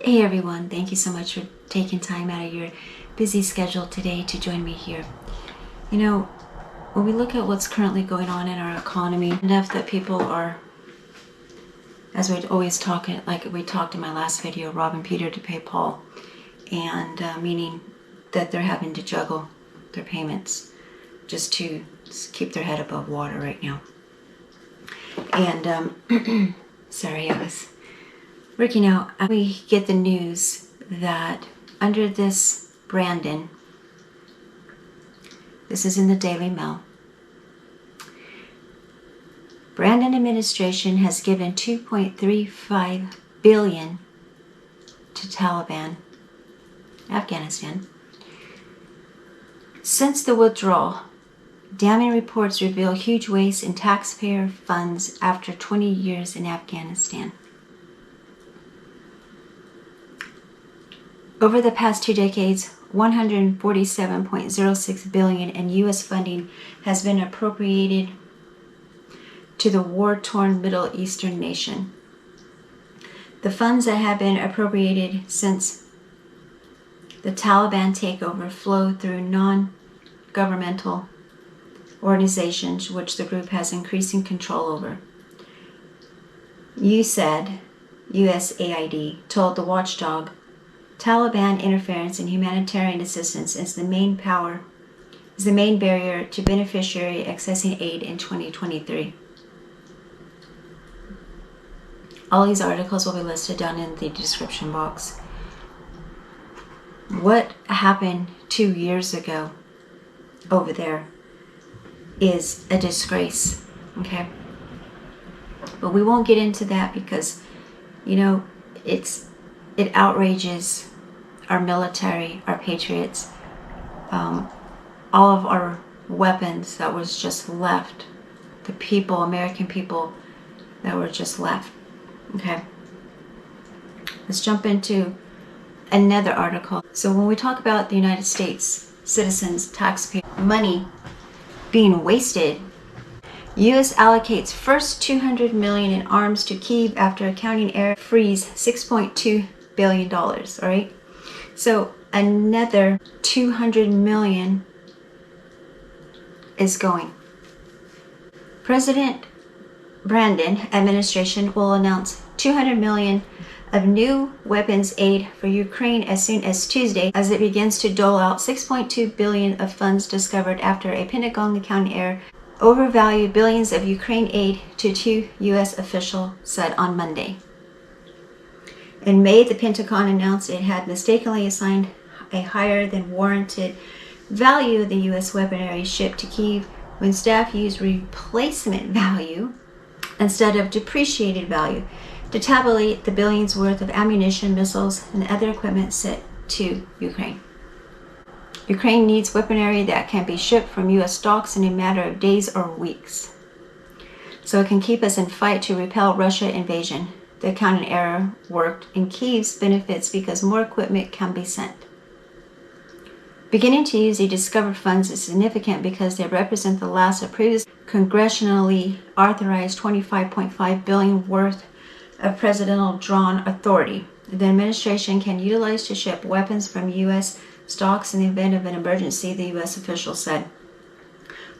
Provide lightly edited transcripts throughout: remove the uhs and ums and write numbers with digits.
Hey everyone, thank you so much for taking time out of your busy schedule today to join me here. You know, when we look at what's currently going on in our economy, enough that people are, as we always talk, like we talked in my last video, robbing Peter to pay Paul, and meaning that they're having to juggle their payments just to keep their head above water right now. And sorry, I was working out. We get the news that under this Brandon, this is in the Daily Mail, Brandon administration has given $2.35 billion to Taliban, Afghanistan. Since the withdrawal, damning reports reveal huge waste in taxpayer funds after 20 years in Afghanistan. Over the past 2 decades, $147.06 billion in U.S. funding has been appropriated to the war-torn Middle Eastern nation. The funds that have been appropriated since the Taliban takeover flow through non-governmental organizations which the group has increasing control over. USAID told the watchdog, Taliban interference in humanitarian assistance is the main barrier to beneficiary accessing aid in 2023. All these articles will be listed down in the description box. What happened 2 years ago over there is a disgrace, okay? But we won't get into that because, you know, it outrages our military, our patriots, all of our weapons that was just left, the people, American people that were just left. Okay, let's jump into another article. So when we talk about the United States citizens, taxpayer money being wasted, U.S. allocates first $200 million in arms to Kyiv after accounting error frees $6.2 billion. All right, so another $200 million is going. President Brandon administration will announce $200 million of new weapons aid for Ukraine as soon as Tuesday as it begins to dole out $6.2 billion of funds discovered after a Pentagon accounting error overvalued billions of Ukraine aid to 2 U.S. officials said on Monday. In May, the Pentagon announced it had mistakenly assigned a higher than warranted value of the U.S. weaponry shipped to Kyiv when staff used replacement value instead of depreciated value to tabulate the billions worth of ammunition, missiles, and other equipment sent to Ukraine. Ukraine needs weaponry that can be shipped from U.S. stocks in a matter of days or weeks, so it can keep us in fight to repel Russia invasion. The accounting error worked in Kyiv's benefits because more equipment can be sent. Beginning to use the discovered funds is significant because they represent the last of previous congressionally authorized $25.5 billion worth of presidential drawn authority. The administration can utilize to ship weapons from U.S. stocks in the event of an emergency, the U.S. official said.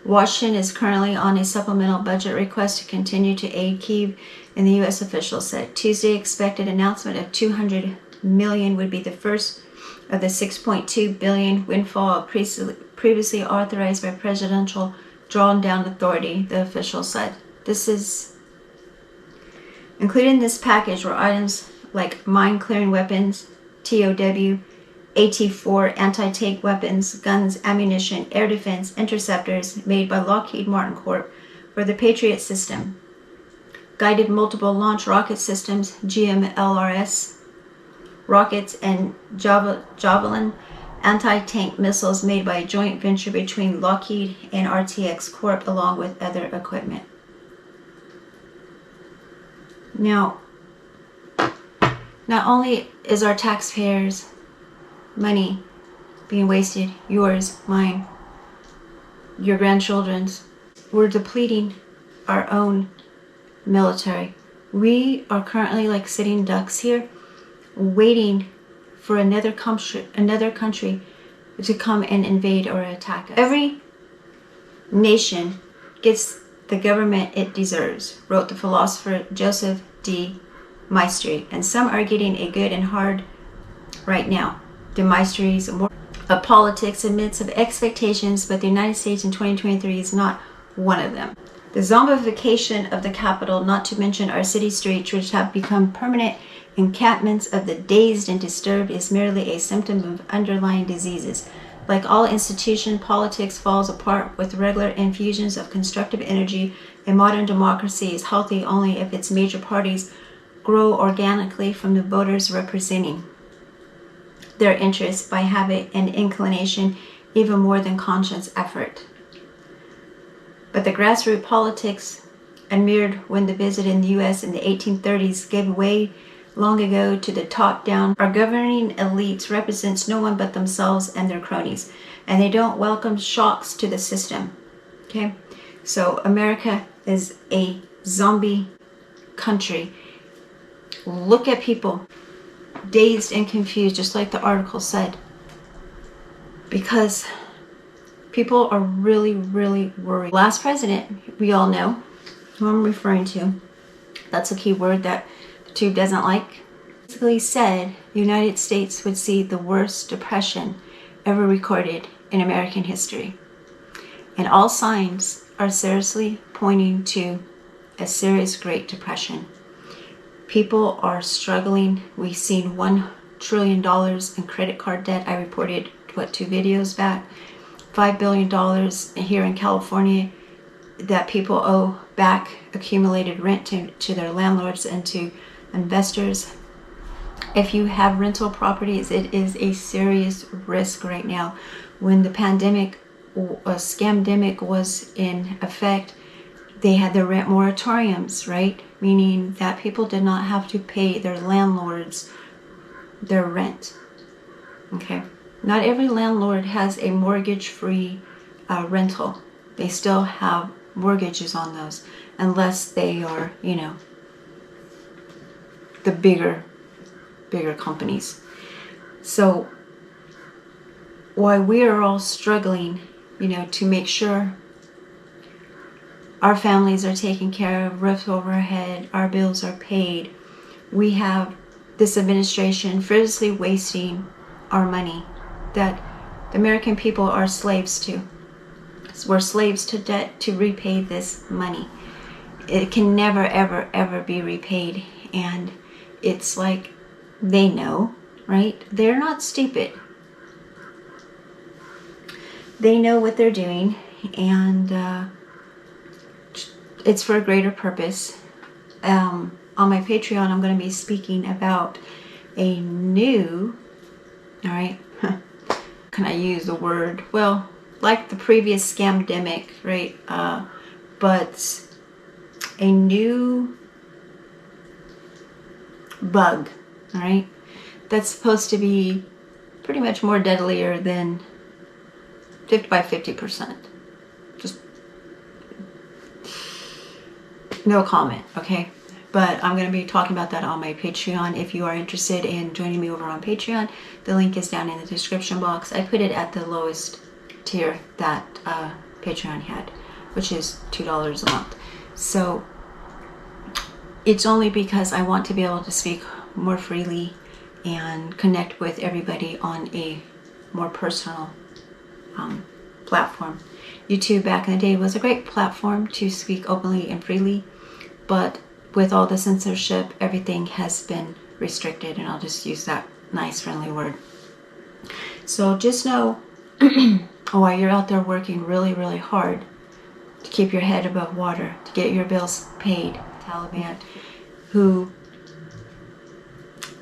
Washington is currently on a supplemental budget request to continue to aid Kyiv, and the U.S. official said Tuesday expected announcement of $200 million would be the first of the $6.2 billion windfall previously authorized by presidential drawn down authority, the official said. This is included in this package were items like mine clearing weapons, TOW, AT-4 anti-tank weapons, guns, ammunition, air defense, interceptors made by Lockheed Martin Corp for the Patriot system, guided multiple launch rocket systems, GMLRS rockets, and Javelin anti-tank missiles made by a joint venture between Lockheed and RTX Corp along with other equipment. Now, not only is our taxpayers' money being wasted, yours, mine, your grandchildren's, we're depleting our own military. We are currently like sitting ducks here, waiting for another country to come and invade or attack us. Every nation gets the government it deserves, wrote the philosopher Joseph D. Maestri. And some are getting a good and hard right now. The Maestris of politics amidst of expectations, but the United States in 2023 is not one of them. The zombification of the capital, not to mention our city streets, which have become permanent encampments of the dazed and disturbed, is merely a symptom of underlying diseases. Like all institution, politics falls apart with regular infusions of constructive energy. A modern democracy is healthy only if its major parties grow organically from the voters representing their interests by habit and inclination, even more than conscious effort. But the grassroots politics admired when the visit in the U.S. in the 1830s gave way long ago to the top-down. Our governing elites represents no one but themselves and their cronies, and they don't welcome shocks to the system. Okay, so America is a zombie country. Look at people dazed and confused, just like the article said, because people are really, really worried. Last president, we all know who I'm referring to. That's a key word that the tube doesn't like. Basically said the United States would see the worst depression ever recorded in American history. And all signs are seriously pointing to a serious Great Depression. People are struggling. We've seen $1 trillion in credit card debt. I reported, 2 videos back. $5 billion here in California that people owe back accumulated rent to their landlords and to investors. If you have rental properties, it is a serious risk right now. When the pandemic, scamdemic was in effect, they had the rent moratoriums, right? Meaning that people did not have to pay their landlords their rent. Okay. Not every landlord has a mortgage-free rental. They still have mortgages on those, unless they are, you know, the bigger companies. So while we are all struggling, you know, to make sure our families are taken care of, roof over our head, our bills are paid, we have this administration frivolously wasting our money that the American people are slaves to. We're slaves to debt to repay this money. It can never, ever, ever be repaid. And it's like they know, right? They're not stupid. They know what they're doing, and it's for a greater purpose. On my Patreon, I'm going to be speaking about a new, all right, can I use the word? Well, like the previous scamdemic, right? But a new bug, all right? That's supposed to be pretty much more deadlier than 50%. Just no comment, okay? But I'm going to be talking about that on my Patreon. If you are interested in joining me over on Patreon, the link is down in the description box. I put it at the lowest tier that Patreon had, which is $2 a month. So it's only because I want to be able to speak more freely and connect with everybody on a more personal platform. YouTube back in the day was a great platform to speak openly and freely, but with all the censorship, everything has been restricted, and I'll just use that nice friendly word. So just know while you're out there working really, really hard to keep your head above water, to get your bills paid, Taliban, who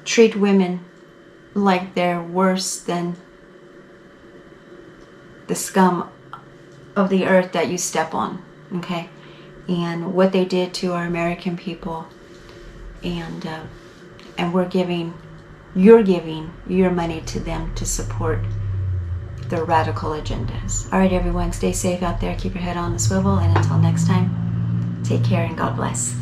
treat women like they're worse than the scum of the earth that you step on, okay? And what they did to our American people, and you're giving your money to them to support their radical agendas. All right, everyone, stay safe out there. Keep your head on the swivel, and until next time, take care and God bless.